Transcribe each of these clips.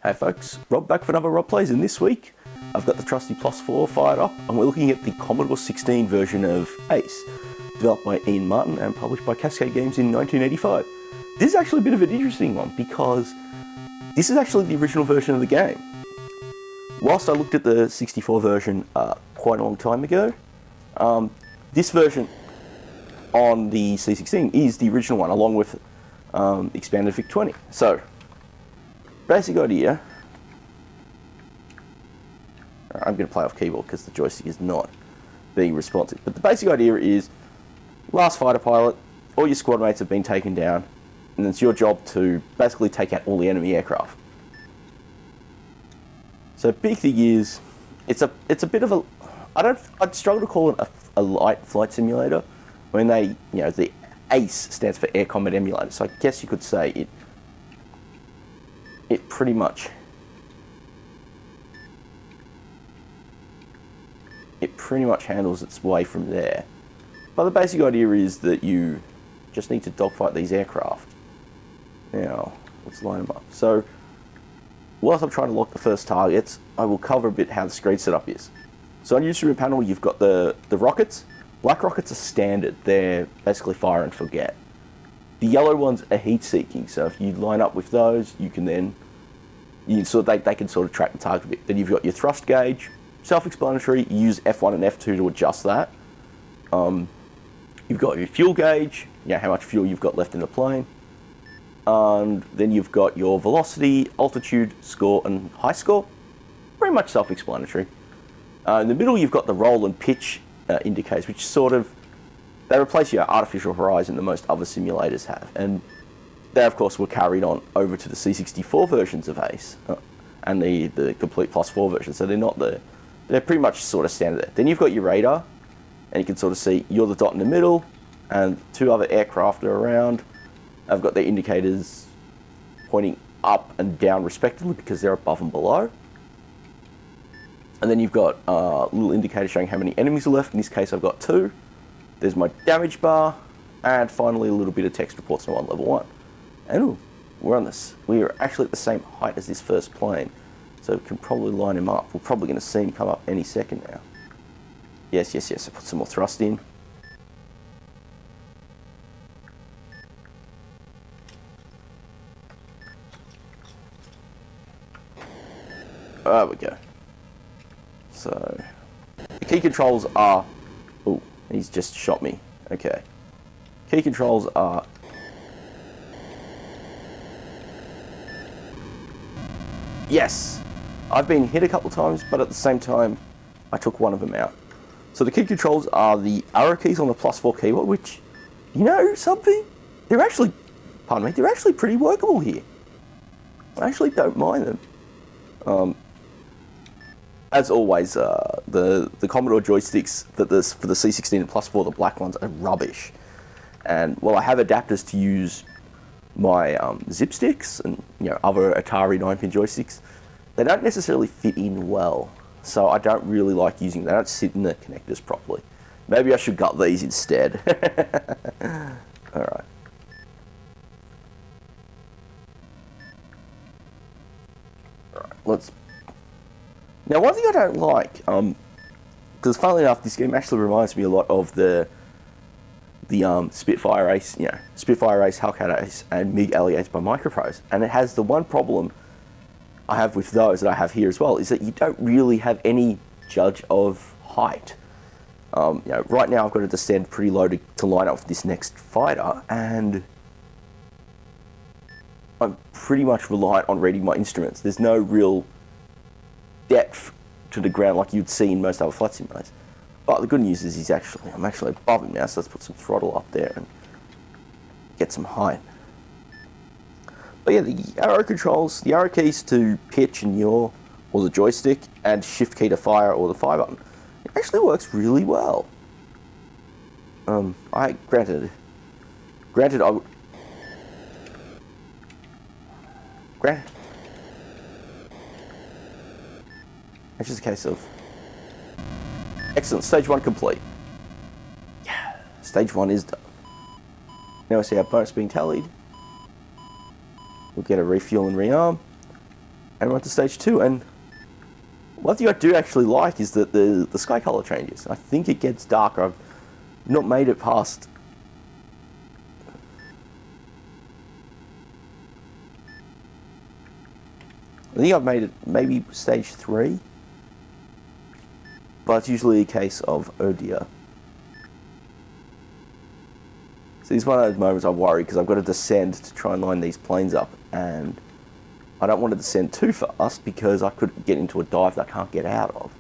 Hey folks, Rob back for another Rob Plays, and this week I've got the trusty Plus 4 fired up and we're looking at the Commodore 16 version of Ace, developed by Ian Martin and published by Cascade Games in 1985. This is actually a bit of an interesting one because this is actually the original version of the game. Whilst I looked at the 64 version quite a long time ago, this version on the C16 is the original one along with expanded VIC-20. So, basic idea, I'm going to play off keyboard because the joystick is not being responsive, but the basic idea is last fighter pilot, all your squad mates have been taken down, and it's your job to basically take out all the enemy aircraft. So big thing is, it's a bit of a, I'd struggle to call it a light flight simulator when they, the ACE stands for Air Combat Emulator, so I guess you could say it pretty much handles its way from there. But the basic idea is that you just need to dogfight these aircraft. Now, let's line them up. So, whilst I'm trying to lock the first targets, I will cover a bit how the screen setup is. So on your instrument panel, you've got the rockets. Black rockets are standard. They're basically fire and forget. The yellow ones are heat-seeking, so if you line up with those, you can then, they can sort of track the target a bit. Then you've got your thrust gauge, self-explanatory, you use F1 and F2 to adjust that. You've got your fuel gauge, how much fuel you've got left in the plane. And then you've got your velocity, altitude, score, and high score. Pretty much self-explanatory. In the middle, you've got the roll and pitch indicators, which sort of, they replace your artificial horizon that most other simulators have. And they, of course, were carried on over to the C64 versions of Ace and the complete Plus 4 version. So they're pretty much sort of standard there. Then you've got your radar, and you can sort of see you're the dot in the middle, and two other aircraft are around. I've got their indicators pointing up and down respectively because they're above and below. And then you've got a little indicator showing how many enemies are left. In this case, I've got 2. There's my damage bar, and finally a little bit of text reports on level 1. And ooh, we are actually at the same height as this first plane, so we can probably line him up. We're probably going to see him come up any second now. Yes, I put some more thrust in. There we go. So, the key controls are... Oh, he's just shot me. Okay. Key controls are... Yes! I've been hit a couple times, but at the same time, I took one of them out. So the key controls are the arrow keys on the Plus 4 keyboard, which, something? They're actually pretty workable here. I actually don't mind them. As always, the Commodore joysticks for the C16 and Plus 4, the black ones, are rubbish. And while I have adapters to use my zip sticks and other Atari 9-pin joysticks, they don't necessarily fit in well. So I don't really like using them. They don't sit in the connectors properly. Maybe I should gut these instead. Alright. Alright, Now, one thing I don't like, because funnily enough, this game actually reminds me a lot of the Spitfire Ace, Spitfire Ace, Hellcat Ace, and MiG Ace by Microprose. And it has the one problem I have with those that I have here as well, is that you don't really have any judge of height. Right now I've got to descend pretty low to line up with this next fighter, and I'm pretty much reliant on reading my instruments. There's no real depth to the ground like you'd see in most other flight simulators. But the good news is I'm actually above him now, so let's put some throttle up there and get some height. But yeah, the arrow controls, the arrow keys to pitch and yaw, or the joystick, and shift key to fire or the fire button, it actually works really well. Granted, it's just a case of... Excellent, stage 1 complete. Yeah, stage 1 is done. Now I see our bonus being tallied. We'll get a refuel and rearm. And we're on to stage 2, and one thing I do actually like is that the sky color changes. I think it gets darker. I've not made it past... I think I've made it maybe stage 3. But it's usually a case of, oh dear. So this is one of those moments I worry, because I've got to descend to try and line these planes up, and I don't want to descend too fast because I could get into a dive that I can't get out of.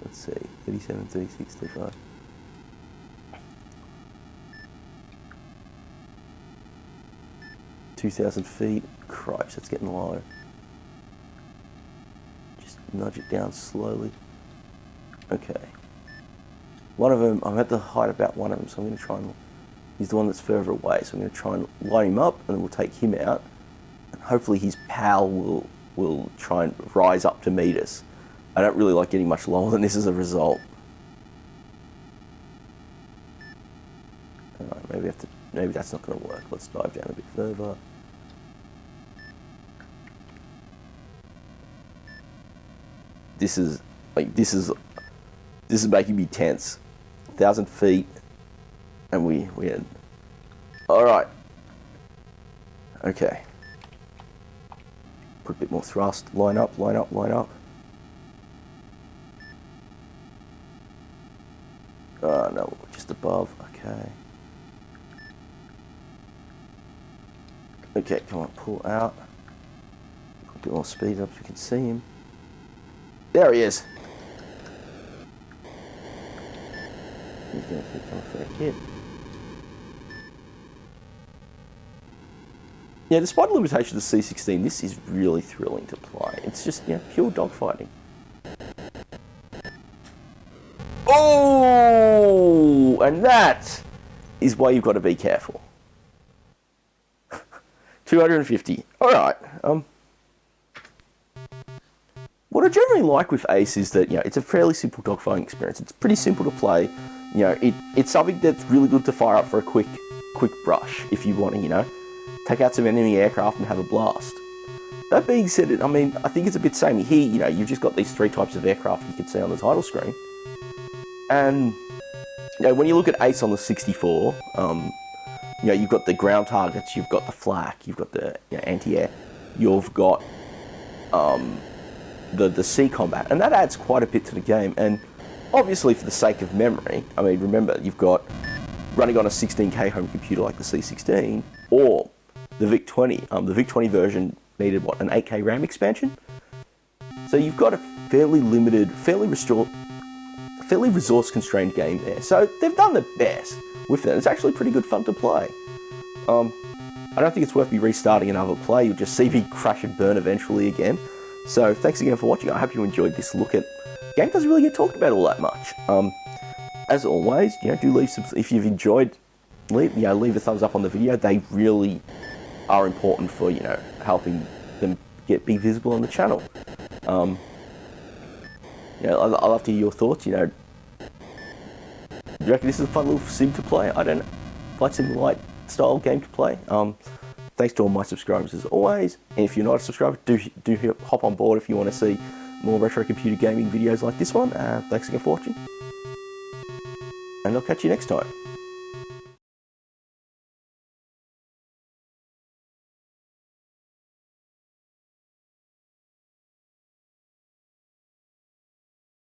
Let's see, 37, 36, 35. $2,000 feet. Cripes, it's getting low. Just nudge it down slowly. Okay. One of them, I'm at the height about one of them, so I'm going to try and... He's the one that's further away, so I'm going to try and line him up, and then we'll take him out. And hopefully his PAL will try and rise up to meet us. I don't really like getting much lower than this as a result. Alright, maybe that's not going to work. Let's dive down a bit further. This is making me tense. 1,000 feet, and we had... Alright. Okay. Put a bit more thrust. Line up, line up, line up. Oh no, just above. Okay. Okay, come on, pull out. Put a bit more speed up so we can see him. There he is. He's going to come for a hit. Yeah, despite the limitations of the C16, this is really thrilling to play. It's just, you know, pure dogfighting. Oh! And that is why you've got to be careful. 250. Alright. What I generally like with Ace is that, you know, it's a fairly simple dogfighting experience. It's pretty simple to play. You know, it's something that's really good to fire up for a quick brush if you want to, you know, take out some enemy aircraft and have a blast. That being said, I mean, I think it's a bit samey here. You know, you've just got these 3 types of aircraft you can see on the title screen. And, you know, when you look at Ace on the 64, you know, you've got the ground targets, you've got the flak, you've got the, you know, anti-air, you've got the sea combat, and that adds quite a bit to the game. And obviously, for the sake of memory, I mean, remember, you've got running on a 16K home computer like the C16, or the VIC-20. The VIC-20 version needed, what, an 8K RAM expansion? So you've got a fairly limited, fairly resource-constrained game there. So they've done their best with it. It's actually pretty good fun to play. I don't think it's worth me restarting another play. You'll just see me crash and burn eventually again. So thanks again for watching. I hope you enjoyed this look at... Game doesn't really get talked about all that much. As always, you know, do leave some... If you've enjoyed, leave a thumbs up on the video. They really are important for, you know, helping them be visible on the channel. You know, I'd love to hear your thoughts. You know, do you reckon this is a fun little sim to play? I don't know. Like sim light style game to play. Thanks to all my subscribers as always. And if you're not a subscriber, do hop on board if you want to see more retro computer gaming videos like this one. Thanks again for watching. And I'll catch you next time.